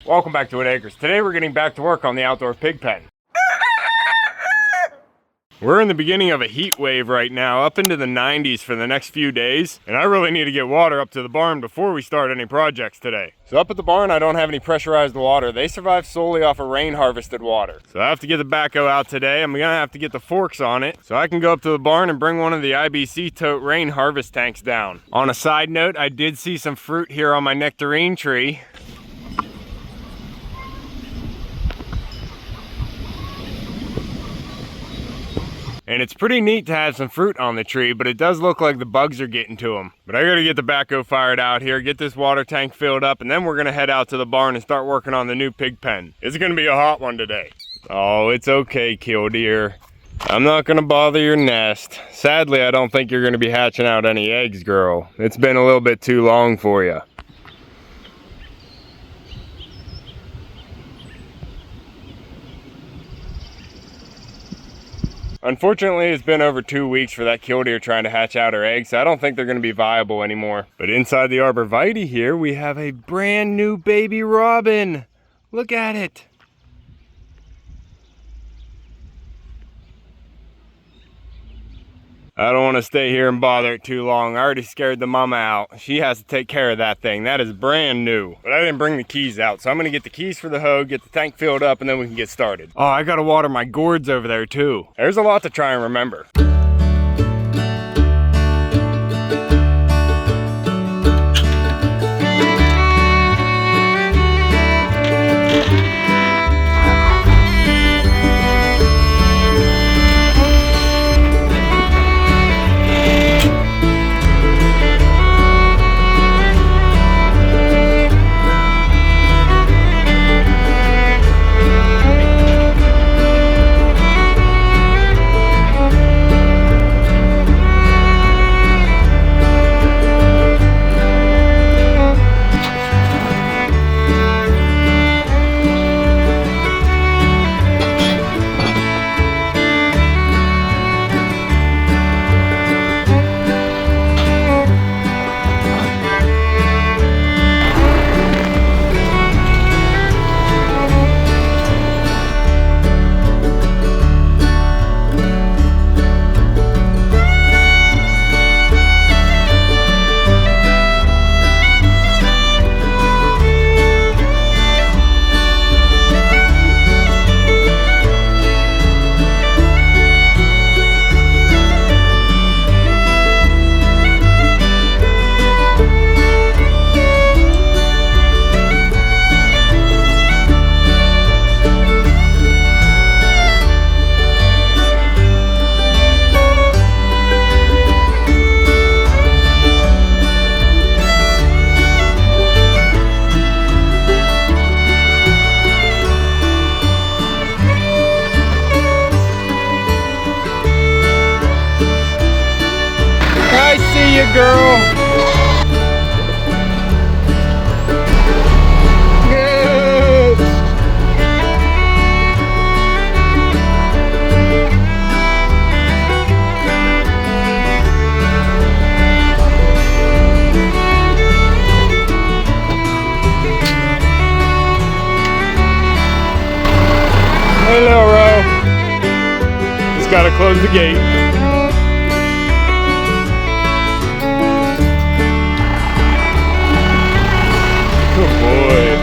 Welcome back to Whitt Acres. Today we're getting back to work on the outdoor pig pen. We're in the beginning of a heat wave right now, up into the 90s for the next few days, and I really need to get water up to the barn before we start any projects today. So up at the barn, I don't have any pressurized water. They survive solely off of rain harvested water. So I have to get the backhoe out today. I'm gonna have to get the forks on it so I can go up to the barn and bring one of the IBC tote rain harvest tanks down. On a side note, I did see some fruit here on my nectarine tree. And it's pretty neat to have some fruit on the tree, but it does look like the bugs are getting to them. But I gotta get the backhoe fired out here, get this water tank filled up, and then we're gonna head out to the barn and start working on the new pig pen. It's gonna be a hot one today. Oh, it's okay, killdeer. I'm not gonna bother your nest. Sadly, I don't think you're gonna be hatching out any eggs, girl. It's been a little bit too long for you. Unfortunately, it's been over 2 weeks for that killdeer trying to hatch out her eggs, so I don't think they're going to be viable anymore. But inside the arborvitae here, we have a brand new baby robin. Look at it. I don't want to stay here and bother it too long. I already scared the mama out. She has to take care of that thing. That is brand new. But I didn't bring the keys out, so I'm gonna get the keys for the hoe, get the tank filled up, and then we can get started. Oh, I gotta water my gourds over there too. There's a lot to try and remember. Girl. Yes. Hey, little Ro. Just gotta close the gate. Good boy.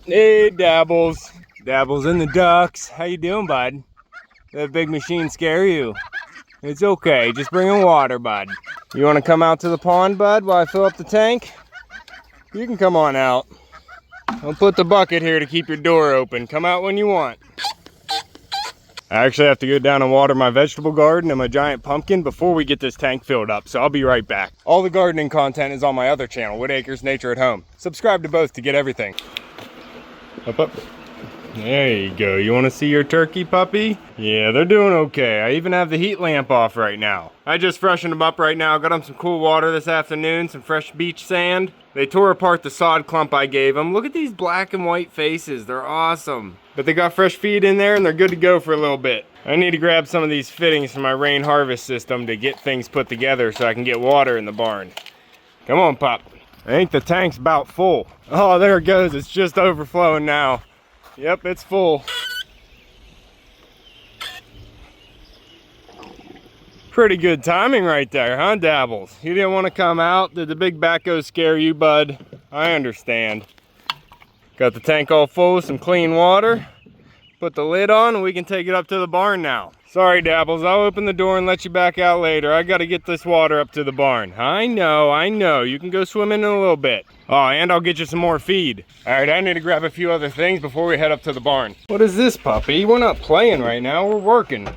Hey, Dabbles. Dabbles and the ducks. How you doing, bud? That big machine scare you? It's okay, just bring in water, bud. You want to come out to the pond, bud, while I fill up the tank? You can come on out. I'll put the bucket here to keep your door open. Come out when you want. I actually have to go down and water my vegetable garden and my giant pumpkin before we get this tank filled up, so I'll be right back. All the gardening content is on my other channel, Whitt Acres Nature at Home. Subscribe to both to get everything. Up, up. There you go. You want to see your turkey puppy? Yeah, they're doing okay. I even have the heat lamp off right now. I just freshened them up right now. Got them some cool water this afternoon, some fresh beach sand. They tore apart the sod clump I gave them. Look at these black and white faces. They're awesome. But they got fresh feed in there and they're good to go for a little bit. I need to grab some of these fittings from my rain harvest system to get things put together so I can get water in the barn. Come on, Pop. I think the tank's about full. Oh, there it goes. It's just overflowing now. Yep, it's full. Pretty good timing right there, huh, Dabbles? You didn't want to come out? Did the big backhoe scare you, bud? I understand. Got the tank all full with some clean water. Put the lid on and we can take it up to the barn now. Sorry, Dabbles, I'll open the door and let you back out later. I gotta get this water up to the barn. I know. You can go swimming in a little bit. Oh, and I'll get you some more feed. All right, I need to grab a few other things before we head up to the barn. What is this, puppy? We're not playing right now, we're working.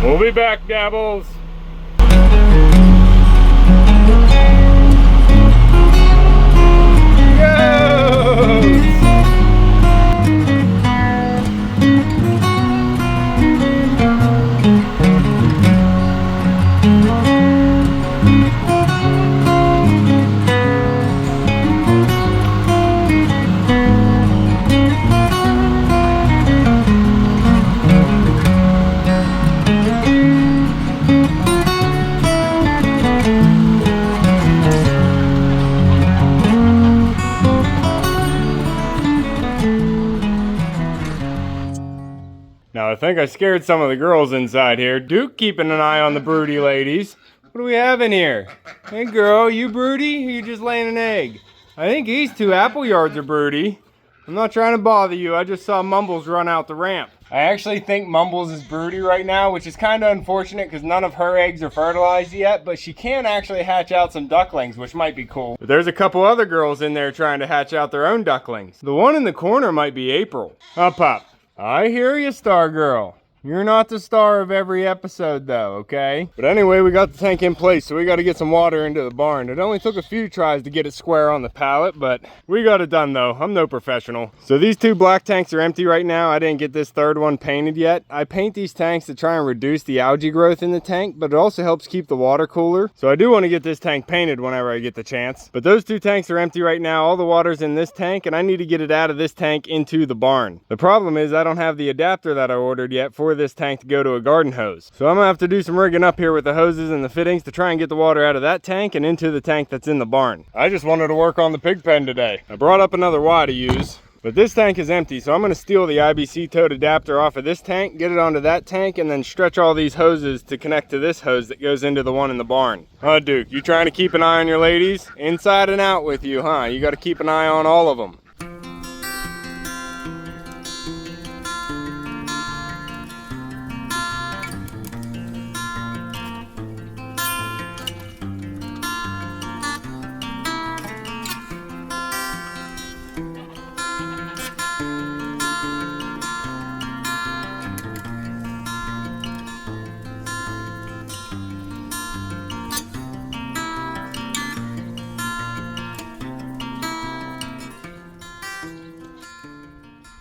We'll be back, Dabbles. Now I think I scared some of the girls inside here. Duke keeping an eye on the broody ladies. What do we have in here? Hey girl, you broody? Or you just laying an egg? I think these two apple yards are broody. I'm not trying to bother you, I just saw Mumbles run out the ramp. I actually think Mumbles is broody right now, which is kind of unfortunate because none of her eggs are fertilized yet, but she can actually hatch out some ducklings, which might be cool. But there's a couple other girls in there trying to hatch out their own ducklings. The one in the corner might be April. Huh, Pop? I hear you, Star Girl. You're not the star of every episode though, okay? But anyway, we got the tank in place, so we got to get some water into the barn. It only took a few tries to get it square on the pallet, but we got it done though. I'm no professional. So these two black tanks are empty right now. I didn't get this third one painted yet. I paint these tanks to try and reduce the algae growth in the tank, but it also helps keep the water cooler. So I do want to get this tank painted whenever I get the chance. But those two tanks are empty right now. All the water's in this tank, and I need to get it out of this tank into the barn. The problem is I don't have the adapter that I ordered yet for this tank to go to a garden hose. So I'm gonna have to do some rigging up here with the hoses and the fittings to try and get the water out of that tank and into the tank that's in the barn. I just wanted to work on the Pigpen today. I brought up another Y to use, but this tank is empty, so I'm gonna steal the IBC tote adapter off of this tank, get it onto that tank, and then stretch all these hoses to connect to this hose that goes into the one in the barn. Huh, Duke, you trying to keep an eye on your ladies? Inside and out with you, huh? You gotta keep an eye on all of them.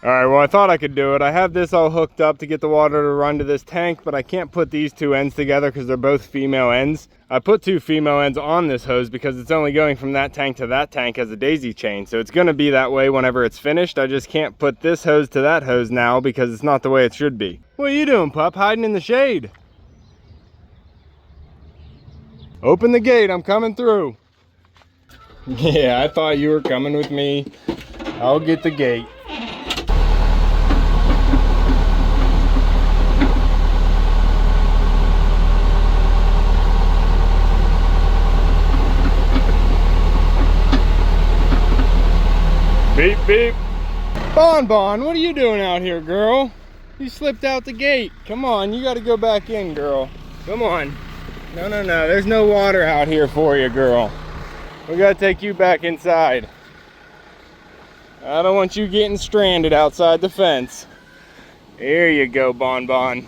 Alright, well I thought I could do it. I have this all hooked up to get the water to run to this tank, but I can't put these two ends together because they're both female ends. I put two female ends on this hose because it's only going from that tank to that tank as a daisy chain, so it's going to be that way whenever it's finished. I just can't put this hose to that hose now because it's not the way it should be. What are you doing, pup? Hiding in the shade? Open the gate, I'm coming through. Yeah, I thought you were coming with me. I'll get the gate. Beep, beep. Bon, what are you doing out here, girl? You slipped out the gate. Come on, you gotta go back in, girl. Come on. No, no, no, there's no water out here for you, girl. We gotta take you back inside. I don't want you getting stranded outside the fence. There you go, Bon Bon.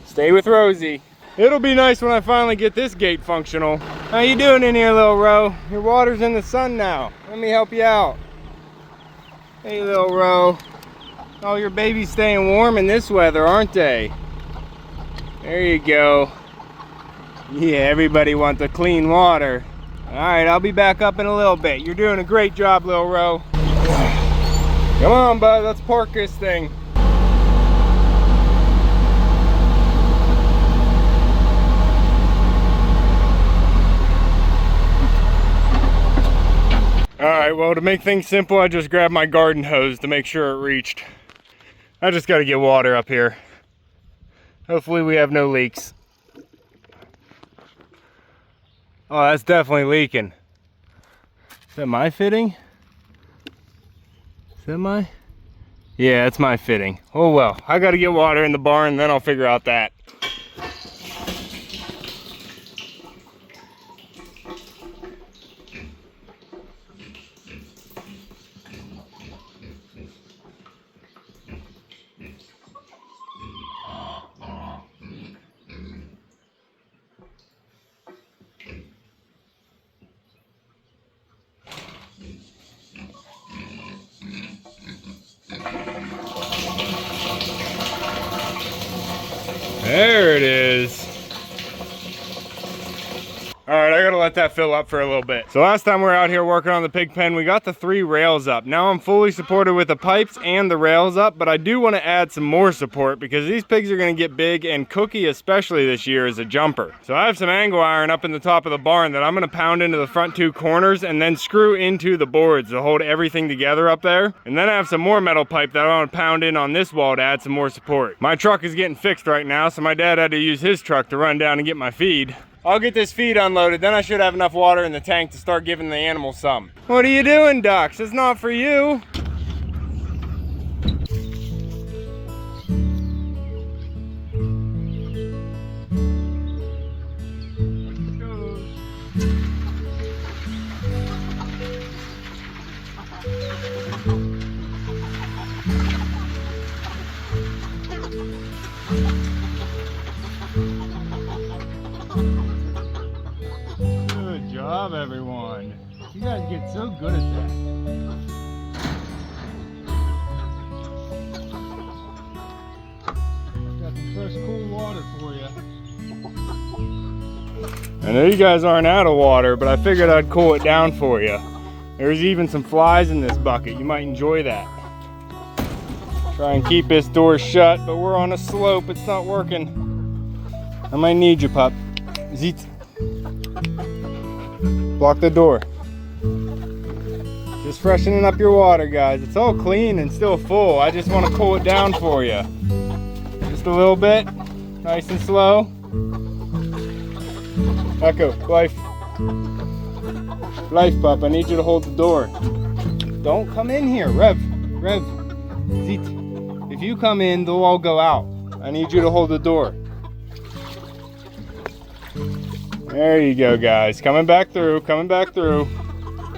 Stay with Rosie. It'll be nice when I finally get this gate functional. How you doing in here, little Ro? Your water's in the sun now. Let me help you out. Hey, little Ro. Oh, your baby's staying warm in this weather, aren't they? There you go. Yeah, everybody wants the clean water. All right, I'll be back up in a little bit. You're doing a great job, little Ro. Come on, bud, let's park this thing. Alright, well, to make things simple, I just grabbed my garden hose to make sure it reached. I just got to get water up here. Hopefully we have no leaks. Oh, that's definitely leaking. Is that my fitting? Is that my? Yeah, it's my fitting. Oh well, I got to get water in the barn, and then I'll figure out that. There it is. All right, I gotta let that fill up for a little bit. So last time we were out here working on the pig pen, we got the 3 rails up. Now I'm fully supported with the pipes and the rails up, but I do want to add some more support because these pigs are gonna get big, and Cookie especially this year is a jumper. So I have some angle iron up in the top of the barn that I'm gonna pound into the front 2 corners and then screw into the boards to hold everything together up there. And then I have some more metal pipe that I want to pound in on this wall to add some more support. My truck is getting fixed right now, so my dad had to use his truck to run down and get my feed. I'll get this feed unloaded, then I should have enough water in the tank to start giving the animals some. What are you doing, ducks? It's not for you. Everyone, you guys get so good at that. Got some fresh cool water for you. I know you guys aren't out of water, but I figured I'd cool it down for you. There's even some flies in this bucket. You might enjoy that. Try and keep this door shut, but we're on a slope. It's not working. I might need you, pup. Zit. Block the door. Just freshening up your water, guys. It's all clean and still full. I just want to cool it down for you. Just a little bit. Nice and slow. Echo, life. Life, pup. I need you to hold the door. Don't come in here. Rev. Zit. If you come in, they'll all go out. I need you to hold the door. There you go, guys. Coming back through.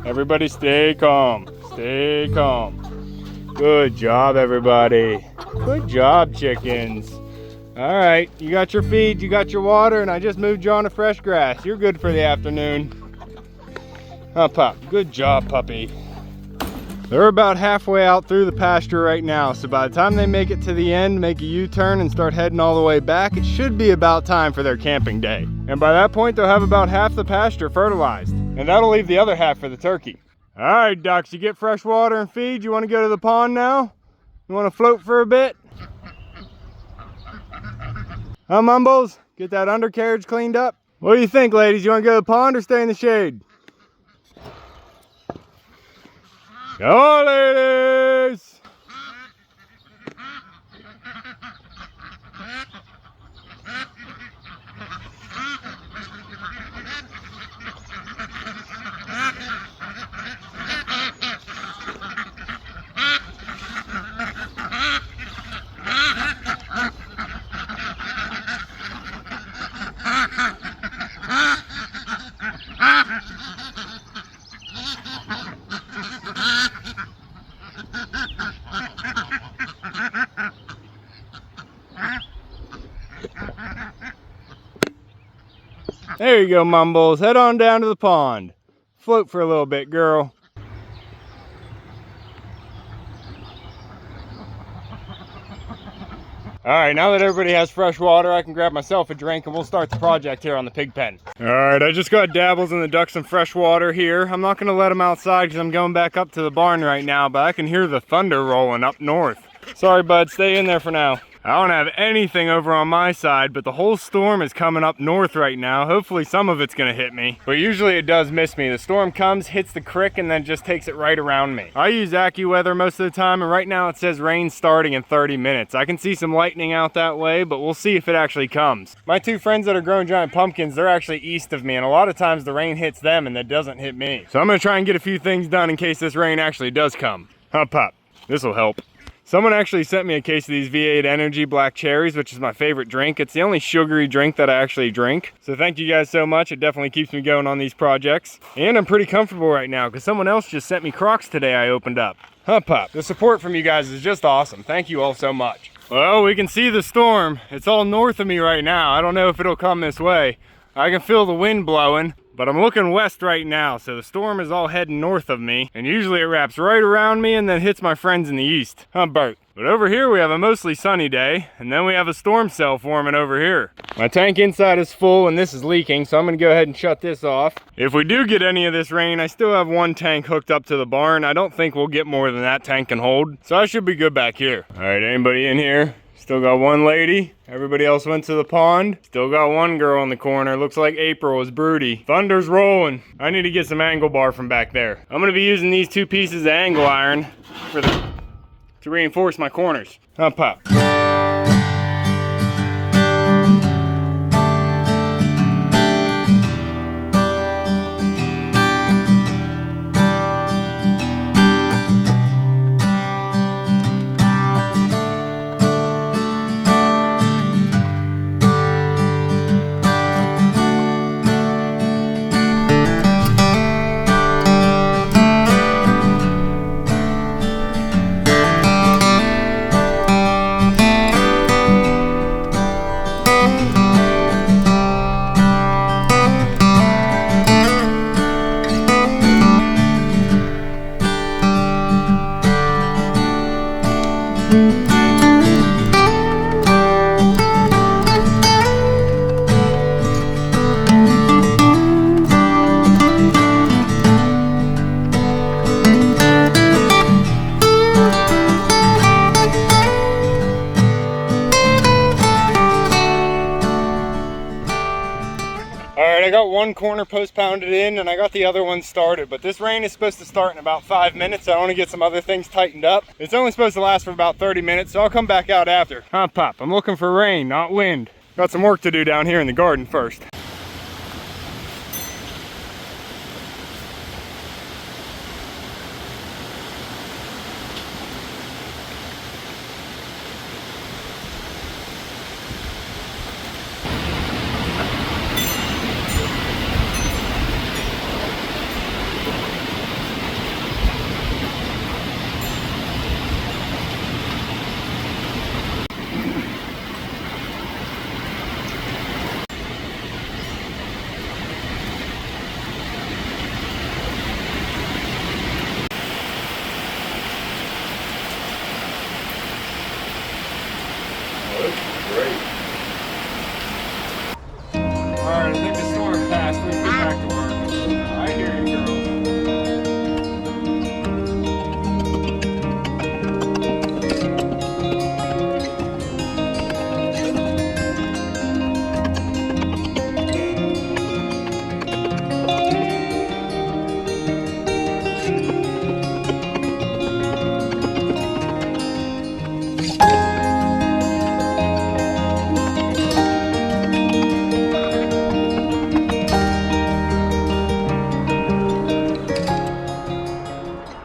Everybody stay calm. Stay calm. Good job, everybody. Good job, chickens. All right, you got your feed, you got your water, and I just moved you on to fresh grass. You're good for the afternoon. Oh, Pop. Good job, puppy. They're about halfway out through the pasture right now, so by the time they make it to the end, make a U-turn and start heading all the way back, it should be about time for their camping day. And by that point, they'll have about half the pasture fertilized, and that'll leave the other half for the turkey. All right, ducks, you get fresh water and feed. You want to go to the pond now? You want to float for a bit? Huh, Mumbles? Get that undercarriage cleaned up? What do you think, ladies? You want to go to the pond or stay in the shade? Come on, ladies! There you go, Mumbles. Head on down to the pond. Float for a little bit, girl. Alright, now that everybody has fresh water, I can grab myself a drink and we'll start the project here on the pig pen. Alright, I just got dabbles in the ducks some fresh water here. I'm not going to let them outside because I'm going back up to the barn right now, but I can hear the thunder rolling up north. Sorry, bud, stay in there for now. I don't have anything over on my side, but the whole storm is coming up north right now. Hopefully some of it's gonna hit me, but usually it does miss me. The storm comes, hits the creek, and then just takes it right around me. I use AccuWeather most of the time, and right now it says rain starting in 30 minutes. I can see some lightning out that way, but we'll see if it actually comes. My two friends that are growing giant pumpkins, they're actually east of me, and a lot of times the rain hits them and it doesn't hit me. So I'm gonna try and get a few things done in case this rain actually does come. Hop pop, this'll help. Someone actually sent me a case of these V8 Energy Black Cherries, which is my favorite drink. It's the only sugary drink that I actually drink. So thank you guys so much. It definitely keeps me going on these projects. And I'm pretty comfortable right now because someone else just sent me Crocs today I opened up. Huh, Pop. The support from you guys is just awesome. Thank you all so much. Well, we can see the storm. It's all north of me right now. I don't know if it'll come this way. I can feel the wind blowing. But I'm looking west right now, so the storm is all heading north of me, and usually it wraps right around me and then hits my friends in the east. Huh, Bert? But over here we have a mostly sunny day, and then we have a storm cell forming over here. My tank inside is full and this is leaking, so I'm gonna go ahead and shut this off. If we do get any of this rain, I still have one tank hooked up to the barn. I don't think we'll get more than that tank can hold, so I should be good back here. All right, anybody in here? Still got one lady. Everybody else went to the pond. Still got one girl in the corner. Looks like April is broody. Thunder's rolling. I need to get some angle bar from back there. I'm gonna be using these two pieces of angle iron to reinforce my corners. Huh, Pop? I got one corner post pounded in and I got the other one started, but this rain is supposed to start in about 5 minutes. So I want to get some other things tightened up. It's only supposed to last for about 30 minutes, so I'll come back out after. Huh, Pop? I'm looking for rain, not wind. Got some work to do down here in the garden first. Alright, I think the storm passed. We can get back to work. I hear you, girl.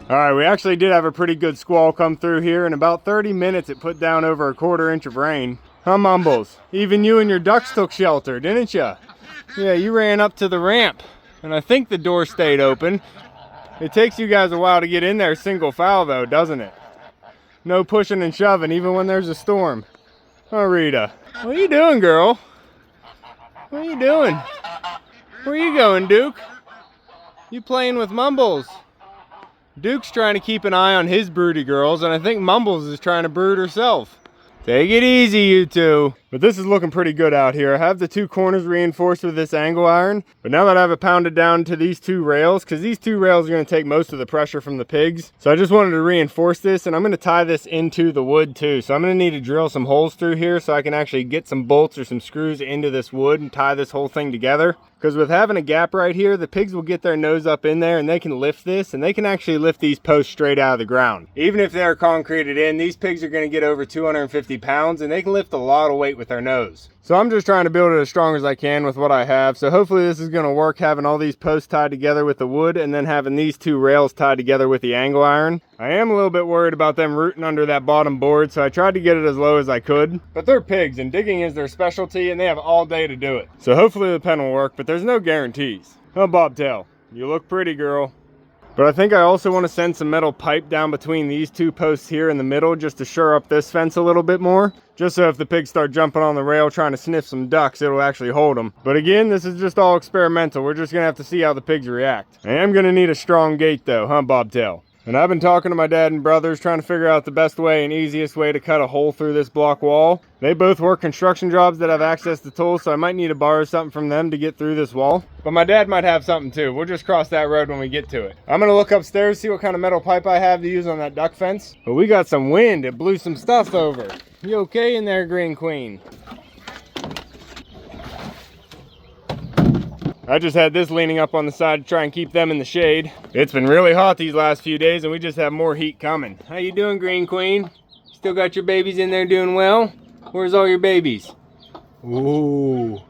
Alright, we actually did have a pretty good squall come through here. In about 30 minutes it put down over a 1/4 inch of rain. Huh, Mumbles? Even you and your ducks took shelter, didn't ya? Yeah, you ran up to the ramp. And I think the door stayed open. It takes you guys a while to get in there single file though, doesn't it? No pushing and shoving, even when there's a storm. Oh, Rita. What are you doing, girl? What are you doing? Where are you going, Duke? You playing with Mumbles. Duke's trying to keep an eye on his broody girls, and I think Mumbles is trying to brood herself. Take it easy, you two. But this is looking pretty good out here. I have the two corners reinforced with this angle iron, but now that I have it pounded down to these two rails, because these two rails are going to take most of the pressure from the pigs. So I just wanted to reinforce this, and I'm going to tie this into the wood too. So I'm going to need to drill some holes through here so I can actually get some bolts or some screws into this wood and tie this whole thing together. Because with having a gap right here, the pigs will get their nose up in there and they can lift this, and they can actually lift these posts straight out of the ground. Even if they're concreted in, these pigs are going to get over 250 pounds and they can lift a lot of weight with their nose. So I'm just trying to build it as strong as I can with what I have. So hopefully this is going to work, having all these posts tied together with the wood and then having these two rails tied together with the angle iron. I am a little bit worried about them rooting under that bottom board, so I tried to get it as low as I could. But they're pigs and digging is their specialty and they have all day to do it. So hopefully the pen will work, but there's no guarantees. Oh, Bobtail, you look pretty, girl. But I think I also want to send some metal pipe down between these two posts here in the middle just to shore up this fence a little bit more. Just so if the pigs start jumping on the rail trying to sniff some ducks, it'll actually hold them. But again, this is just all experimental. We're just going to have to see how the pigs react. I am going to need a strong gate though, huh, Bobtail? And I've been talking to my dad and brothers, trying to figure out the best way and easiest way to cut a hole through this block wall. They both work construction jobs that have access to tools, so I might need to borrow something from them to get through this wall. But my dad might have something too. We'll just cross that road when we get to it. I'm gonna look upstairs, see what kind of metal pipe I have to use on that duck fence. But we got some wind, it blew some stuff over. You okay in there, Green Queen? I just had this leaning up on the side to try and keep them in the shade. It's been really hot these last few days and we just have more heat coming. How you doing, Green Queen? Still got your babies in there doing well? Where's all your babies? Ooh.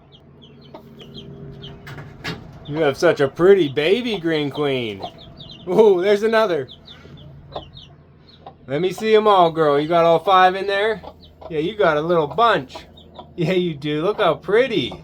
You have such a pretty baby, Green Queen. Ooh, there's another. Let me see them all, girl. You got all 5 in there? Yeah, you got a little bunch. Yeah, you do. Look how pretty.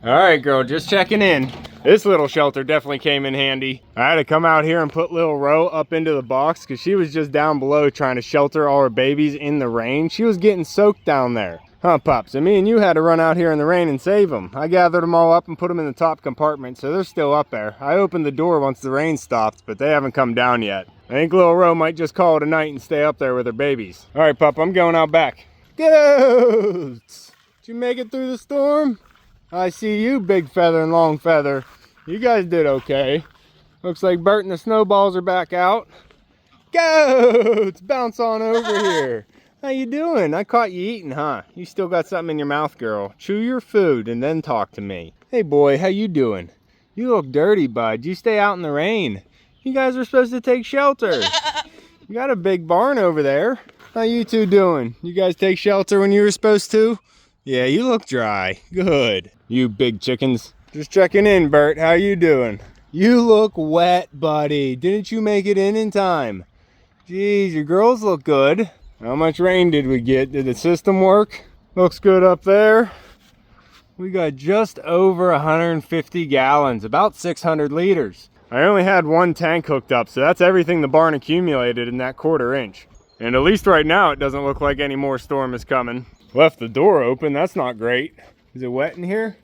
Alright, girl, just checking in. This little shelter definitely came in handy. I had to come out here and put little Ro up into the box because she was just down below trying to shelter all her babies in the rain. She was getting soaked down there. Huh, Pops? And me and you had to run out here in the rain and save them. I gathered them all up and put them in the top compartment, so they're still up there. I opened the door once the rain stopped, but they haven't come down yet. I think little Ro might just call it a night and stay up there with her babies. Alright, Pup, I'm going out back. Goats! Did you make it through the storm? I see you, Big Feather and Long Feather. You guys did okay. Looks like Bert and the Snowballs are back out. Goats! Bounce on over here. How you doing? I caught you eating, huh? You still got something in your mouth, girl. Chew your food and then talk to me. Hey, boy, how you doing? You look dirty, bud. You stay out in the rain. You guys are supposed to take shelter. You got a big barn over there. How you two doing? You guys take shelter when you were supposed to? Yeah, you look dry. Good. You big chickens. Just checking in, Bert. How you doing? You look wet, buddy. Didn't you make it in time? Jeez, your girls look good. How much rain did we get? Did the system work? Looks good up there. We got just over 150 gallons, about 600 liters. I only had one tank hooked up, so that's everything the barn accumulated in that 1/4 inch. And at least right now, it doesn't look like any more storm is coming. Left the door open, that's not great. Is it wet in here?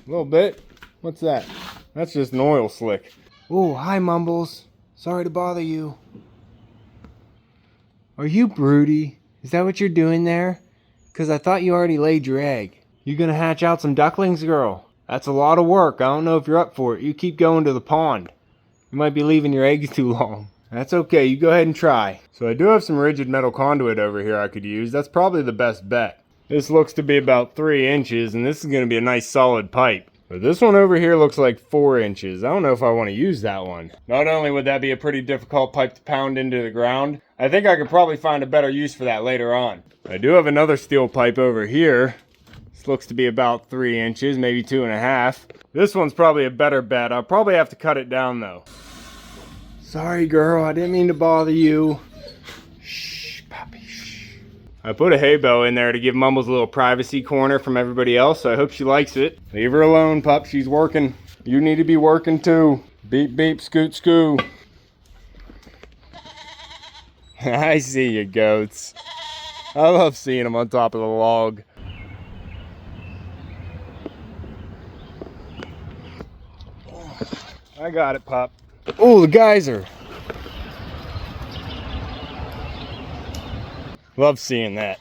A little bit. What's that? That's just an oil slick. Oh, hi Mumbles. Sorry to bother you. Are you broody? Is that what you're doing there? Because I thought you already laid your egg. You gonna hatch out some ducklings, girl? That's a lot of work. I don't know if you're up for it. You keep going to the pond. You might be leaving your eggs too long. That's okay, you go ahead and try. So I do have some rigid metal conduit over here I could use. That's probably the best bet. This looks to be about 3 inches, and this is going to be a nice solid pipe. But this one over here looks like 4 inches. I don't know if I want to use that one. Not only would that be a pretty difficult pipe to pound into the ground, I think I could probably find a better use for that later on. I do have another steel pipe over here. This looks to be about 3 inches, maybe 2.5. This one's probably a better bet. I'll probably have to cut it down though. Sorry, girl, I didn't mean to bother you. Shh, puppy, shh. I put a hay bale in there to give Mumbles a little privacy corner from everybody else, so I hope she likes it. Leave her alone, pup. She's working. You need to be working too. Beep, beep, scoot, scoo. I see you, goats. I love seeing them on top of the log. I got it, pup. Oh, the geyser. Love seeing that.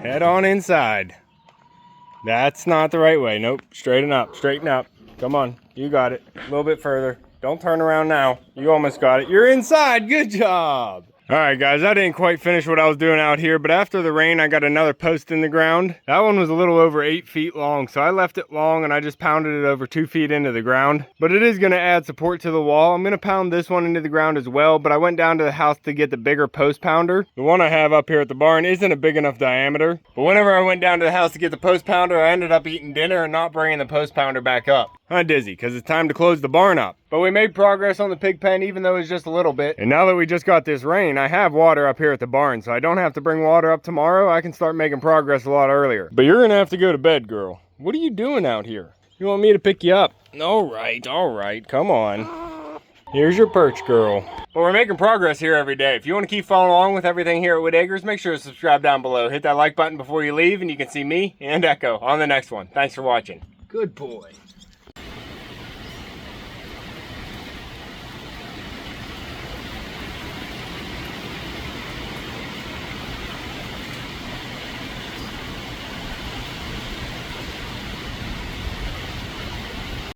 Head on inside. That's not the right way. Nope. Straighten up. Straighten up. Come on. You got it. A little bit further. Don't turn around now. You almost got it. You're inside. Good job. All right, guys, I didn't quite finish what I was doing out here, but after the rain, I got another post in the ground. That one was a little over 8 feet long, so I left it long and I just pounded it over 2 feet into the ground. But it is gonna add support to the wall. I'm gonna pound this one into the ground as well, but I went down to the house to get the bigger post pounder. The one I have up here at the barn isn't a big enough diameter, but whenever I went down to the house to get the post pounder, I ended up eating dinner and not bringing the post pounder back up. I'm dizzy, because it's time to close the barn up. But we made progress on the pig pen, even though it's just a little bit. And now that we just got this rain, I have water up here at the barn, so I don't have to bring water up tomorrow. I can start making progress a lot earlier. But you're gonna have to go to bed, girl. What are you doing out here? You want me to pick you up? All right, come on. Here's your perch, girl. But we're making progress here every day. If you want to keep following along with everything here at Whitt Acres, make sure to subscribe down below. Hit that like button before you leave, and you can see me and Echo on the next one. Thanks for watching. Good boy.